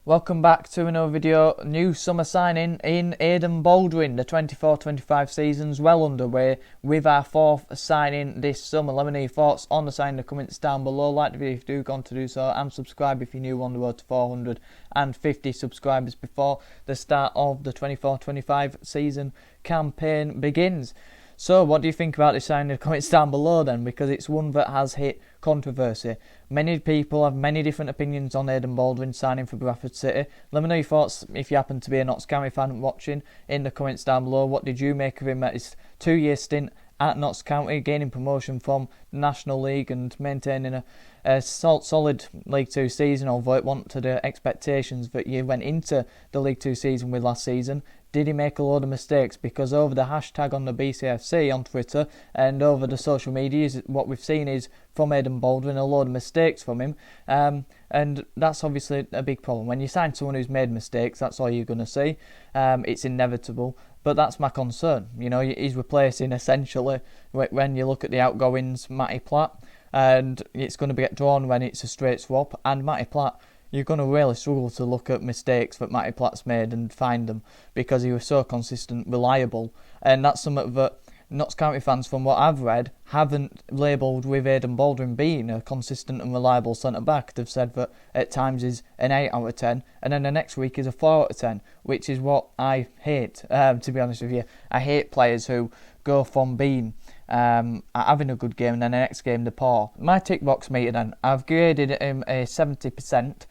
Welcome back to another video. New summer signing in Aden Baldwin. The 24-25 season's well underway with our fourth signing this summer. Let me know your thoughts on the signing in the comments down below. Like the video if you do go on to do so, and subscribe if you're new on the road to 450 subscribers before the start of the 24-25 season campaign begins. So what do you think about this signing in the comments down below then, because it's one that has hit controversy. Many people have many different opinions on Aden Baldwin signing for Bradford City. Let me know your thoughts if you happen to be a Notts County fan watching in the comments down below. What did you make of him at his 2-year stint at Notts County, gaining promotion from the National League and maintaining a solid League 2 season, although it wasn't to the expectations that you went into the League 2 season with last season? Did he make a load of mistakes? Because over the hashtag on the BCFC on Twitter and over the social media, what we've seen is from Aden Baldwin a load of mistakes from him, and that's obviously a big problem. When you sign someone who's made mistakes, that's all you're going to see. It's inevitable, but that's my concern. You know, he's replacing essentially, when you look at the outgoings, Matty Platt, and it's going to get drawn when it's a straight swap. And Matty Platt, you're going to really struggle to look at mistakes that Matty Platt's made and find them, because he was so consistent, reliable, and that's something that Notts County fans, from what I've read, haven't labelled with Aden Baldwin being a consistent and reliable centre-back. They've said that at times he's an 8 out of 10, and then the next week is a 4 out of 10, which is what I hate, to be honest with you. I hate players who go from being having a good game and then the next game they're poor. My tick box meter then, I've graded him a 70%,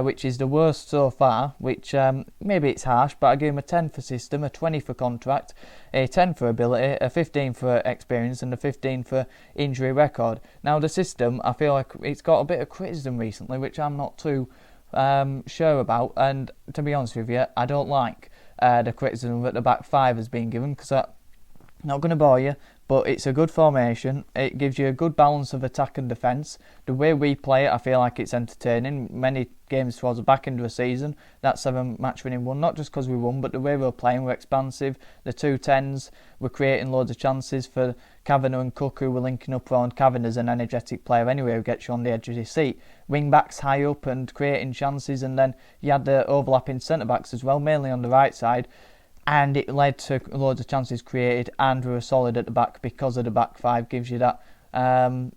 which is the worst so far, which maybe it's harsh, but I gave him a 10 for system, a 20 for contract, a 10 for ability, a 15 for experience, and a 15 for injury record. Now the system, I feel like it's got a bit of criticism recently, which I'm not too sure about, and to be honest with you, I don't like the criticism that the back five has been given, because I'm not going to bore you, but it's a good formation. It gives you a good balance of attack and defence. The way we play it, I feel like it's entertaining. Many games towards the back end of the season, that 7-match winning one, not just because we won, but the way we're playing, we're expansive. The 2-10s, we're creating loads of chances for Kavanagh and Cook, who were linking up around Kavanagh's an energetic player anyway, who gets you on the edge of your seat. Wing backs high up and creating chances, and then you had the overlapping centre backs as well, mainly on the right side. And it led to loads of chances created, and we were solid at the back because of the back five gives you that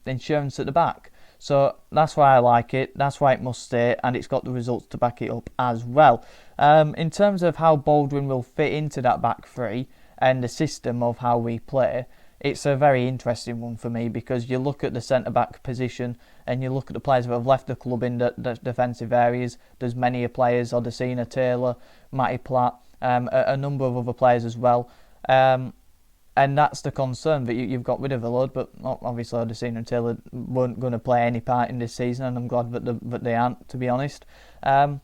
insurance at the back. So that's why I like it, that's why it must stay, and it's got the results to back it up as well. In terms of how Baldwin will fit into that back three and the system of how we play, it's a very interesting one for me, because you look at the centre-back position and you look at the players that have left the club in the defensive areas. There's many players, Odesina, Taylor, Matty Platt, a number of other players as well, and that's the concern, that you've got rid of a load, but obviously Odesina and Taylor weren't going to play any part in this season, and I'm glad that they aren't, to be honest. And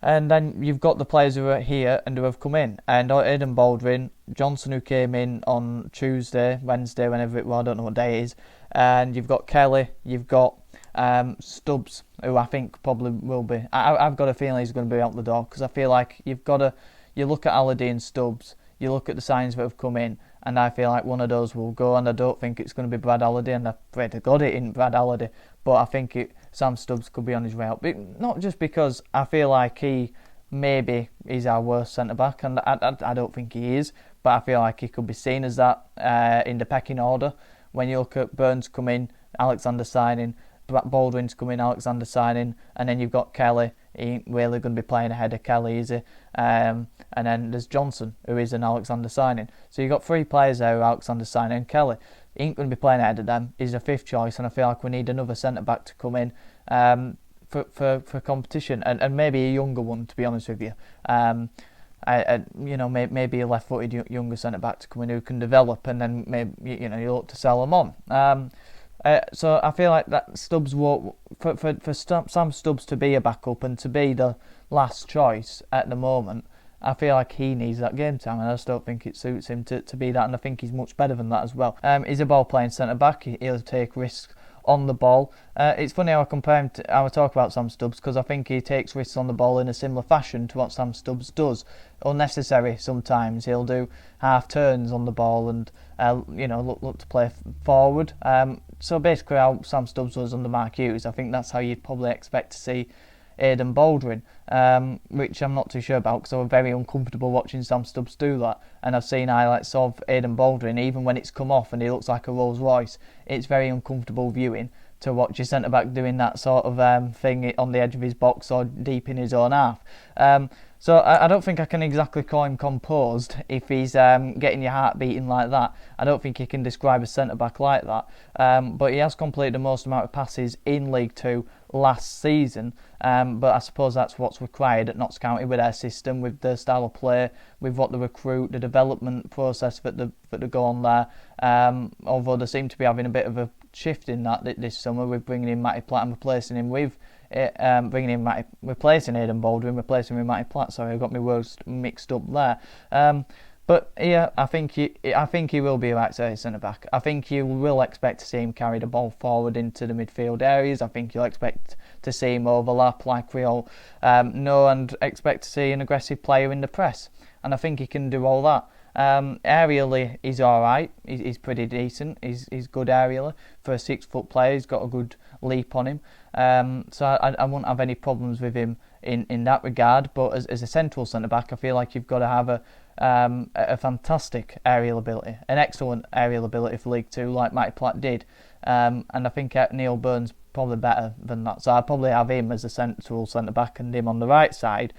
then you've got the players who are here and who have come in, and Aden Baldwin, Johnson, who came in on Tuesday, Wednesday, whenever it was, I don't know what day it is, and you've got Kelly, you've got Stubbs, who I think probably will be, I've got a feeling he's going to be out the door, because I feel like you look at Aden and Stubbs, you look at the signs that have come in, and I feel like one of those will go, and I don't think it's going to be Brad Halliday, and I pray to God it isn't Brad Halliday, but I think Sam Stubbs could be on his way out. But not just because I feel like he maybe is our worst centre-back, and I don't think he is, but I feel like he could be seen as that in the pecking order. When you look at Burns come in, Alexander signing, Baldwin's coming, Alexander signing, and then you've got Kelly. He ain't really going to be playing ahead of Kelly, is he? And then there's Johnson, who is an Alexander signing. So you've got 3 players there, Alexander signing, and Kelly. He ain't going to be playing ahead of them. He's a 5th choice, and I feel like we need another centre-back to come in for competition, and maybe a younger one, to be honest with you. Maybe a left-footed younger centre-back to come in who can develop, and then maybe you look to sell them on. So I feel like that Stubbs won't, for Sam Stubbs to be a backup and to be the last choice at the moment, I feel like he needs that game time, and I just don't think it suits him to be that, and I think he's much better than that as well. He's a ball playing centre back. He'll take risks on the ball. It's funny how I compare him to, how I talk about Sam Stubbs, because I think he takes risks on the ball in a similar fashion to what Sam Stubbs does. Unnecessary sometimes. He'll do half turns on the ball and look to play forward. So basically how Sam Stubbs was under Mark Hughes, I think that's how you'd probably expect to see Aden Baldwin, which I'm not too sure about because I'm very uncomfortable watching Sam Stubbs do that. And I've seen highlights of Aden Baldwin, even when it's come off and he looks like a Rolls Royce, it's very uncomfortable viewing to watch your centre-back doing that sort of thing on the edge of his box or deep in his own half. So I don't think I can exactly call him composed if he's getting your heart beating like that. I don't think you can describe a centre-back like that. But he has completed the most amount of passes in League Two last season. But I suppose that's what's required at Notts County with their system, with their style of play, with what they recruit, the development process that they go on there. Although they seem to be having a bit of a shift in that this summer with bringing in Matty Platt and replacing him with replacing Aden Baldwin, replacing with Matty Platt. Sorry, I got my words mixed up there. But yeah, I think he will be a right centre back. I think you will expect to see him carry the ball forward into the midfield areas. I think you'll expect to see him overlap like we all know, and expect to see an aggressive player in the press. And I think he can do all that. Aerially, he's alright. He's pretty decent. He's good aerially for a 6-foot player. He's got a good leap on him. So I won't have any problems with him in that regard. But as a central centre back, I feel like you've got to have a fantastic aerial ability, an excellent aerial ability for League Two, like Matty Platt did. And I think Neil Byrne's probably better than that. So I'd probably have him as a central centre back and him on the right side.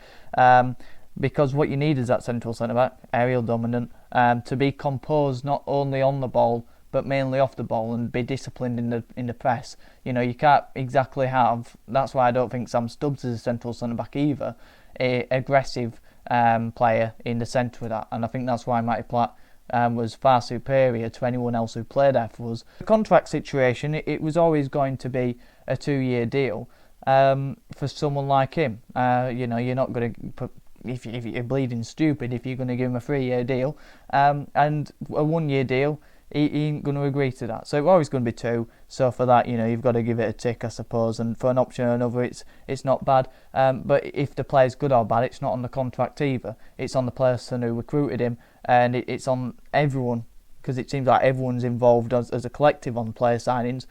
Because what you need is that central centre-back, aerial dominant, to be composed not only on the ball but mainly off the ball and be disciplined in the press. You know, you can't exactly have. That's why I don't think Sam Stubbs is a central centre-back either. A aggressive player in the centre of that, and I think that's why Matty Platt was far superior to anyone else who played there for us. The contract situation, it was always going to be a 2-year deal for someone like him. You know, you're not going to put. If you're bleeding stupid, if you're going to give him a 3-year deal and a 1-year deal, he ain't going to agree to that. So it's always going to be 2. So for that, you know, you've got to give it a tick, I suppose. And for an option or another, it's not bad. But if the player's good or bad, it's not on the contract either. It's on the person who recruited him, and it's on everyone, because it seems like everyone's involved as a collective on player signings.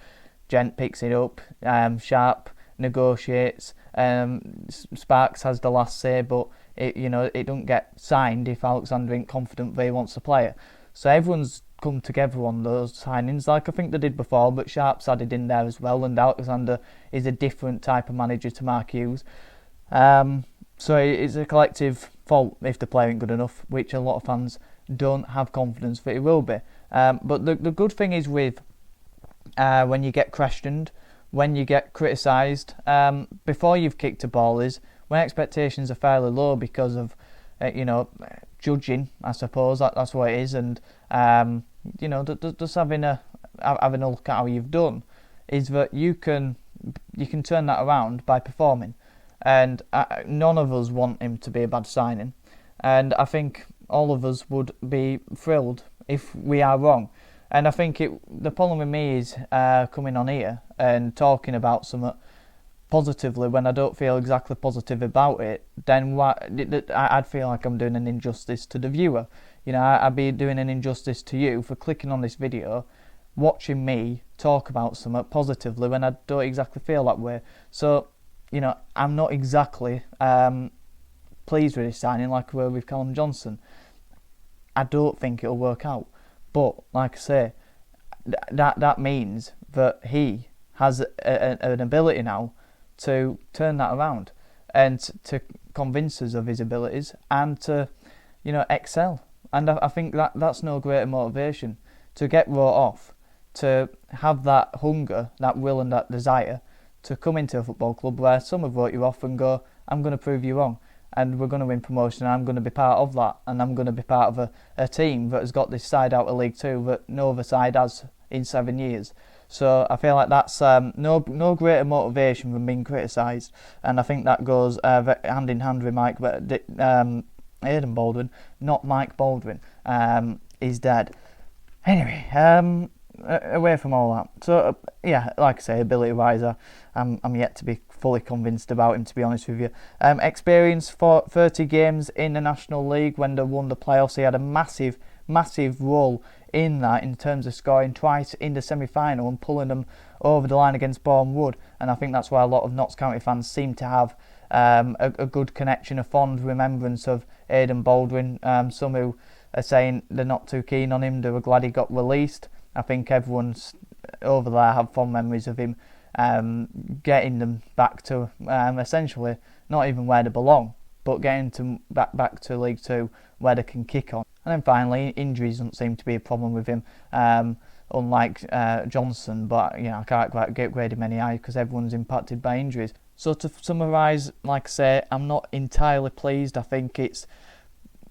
Gent picks it up, Sharp negotiates, Sparks has the last say, but it don't get signed if Alexander ain't confident that he wants the player. So everyone's come together on those signings, like I think they did before, but Sharp's added in there as well, and Alexander is a different type of manager to Mark Hughes. So it's a collective fault if the player ain't good enough, which a lot of fans don't have confidence that he will be. But the good thing is with when you get questioned, when you get criticised, before you've kicked a ball is when expectations are fairly low because of, judging, I suppose, that's what it is, and, just having a look at how you've done, is that you can turn that around by performing, and none of us want him to be a bad signing, and I think all of us would be thrilled if we are wrong. And I think the problem with me is coming on here and talking about something positively when I don't feel exactly positive about it, then I'd feel like I'm doing an injustice to the viewer. You know, I'd be doing an injustice to you for clicking on this video, watching me talk about something positively when I don't exactly feel that way. So, I'm not exactly pleased with this signing like we were with Callum Johnson. I don't think it'll work out. But, like I say, that means that he has an ability now to turn that around and to convince us of his abilities and to, excel. And I think that's no greater motivation. To get wrote off, to have that hunger, that will and that desire to come into a football club where some have wrote you off and go, I'm going to prove you wrong. And we're going to win promotion, and I'm going to be part of that, and I'm going to be part of a team that has got this side out of League Two that no other side has in 7 years. So I feel like that's no greater motivation than being criticised, and I think that goes hand in hand with Aden Baldwin, not Mike Baldwin. He's dead. Anyway, away from all that. So like I say, ability-wise, I'm yet to be fully convinced about him, to be honest with you. Experience for 30 games in the National League when they won the playoffs. He had a massive role in that, in terms of scoring twice in the semi-final and pulling them over the line against Bournemouth Wood. And I think that's why a lot of Notts County fans seem to have a good connection, a fond remembrance of Aden Baldwin. Some who are saying they're not too keen on him, they were glad he got released. I think everyone's over there have fond memories of him getting them back to essentially not even where they belong, but getting them back to League Two where they can kick on. And then finally, injuries don't seem to be a problem with him, unlike Johnson, but I can't quite grade him any higher because everyone's impacted by injuries. So to summarise, like I say, I'm not entirely pleased. I think it's,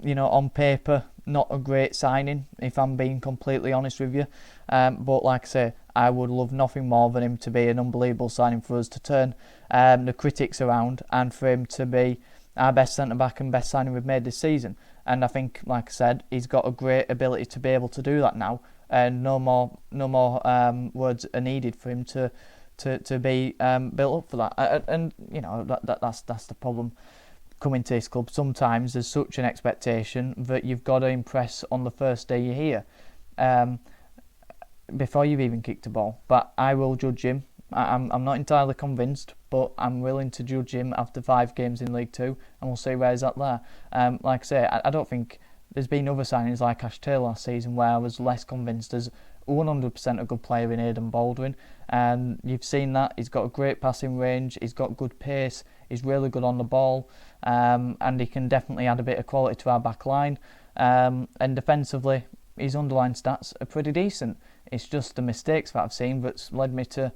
on paper, not a great signing, if I'm being completely honest with you. But like I say, I would love nothing more than him to be an unbelievable signing for us to turn the critics around, and for him to be our best centre-back and best signing we've made this season. And I think, like I said, he's got a great ability to be able to do that now. And no more words are needed for him to be built up for that. And that's the problem coming to this club. Sometimes there's such an expectation that you've got to impress on the first day you're here, before you've even kicked a ball. But I will judge him. I'm not entirely convinced, but I'm willing to judge him after 5 games in League Two, and we'll see where he's at there. Like I say, I don't think there's been other signings like Ash Taylor last season where I was less convinced as 100% a good player in Aden Baldwin. And you've seen that. He's got a great passing range, he's got good pace, he's really good on the ball, and he can definitely add a bit of quality to our back line. And defensively, his underlying stats are pretty decent. It's just the mistakes that I've seen that's led me to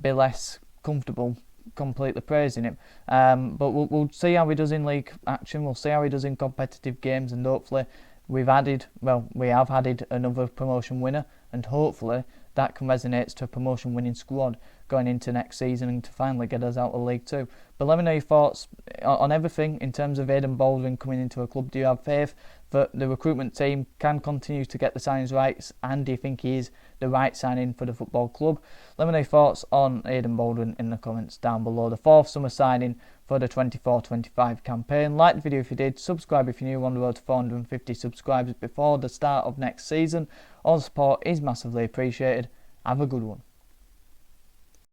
be less comfortable completely praising him. But we'll see how he does in league action. We'll see how he does in competitive games, and hopefully we have added another promotion winner, and hopefully that can resonate to a promotion winning squad going into next season and to finally get us out of League Two. But let me know your thoughts on everything in terms of Aden Baldwin coming into a club. Do you have faith that the recruitment team can continue to get the signings right, and do you think he is the right signing for the football club? Let me know your thoughts on Aden Baldwin in the comments down below. The 4th summer signing for the 24-25 campaign. Like the video if you did, subscribe if you're new, on the road to 450 subscribers before the start of next season. All support is massively appreciated. Have a good one.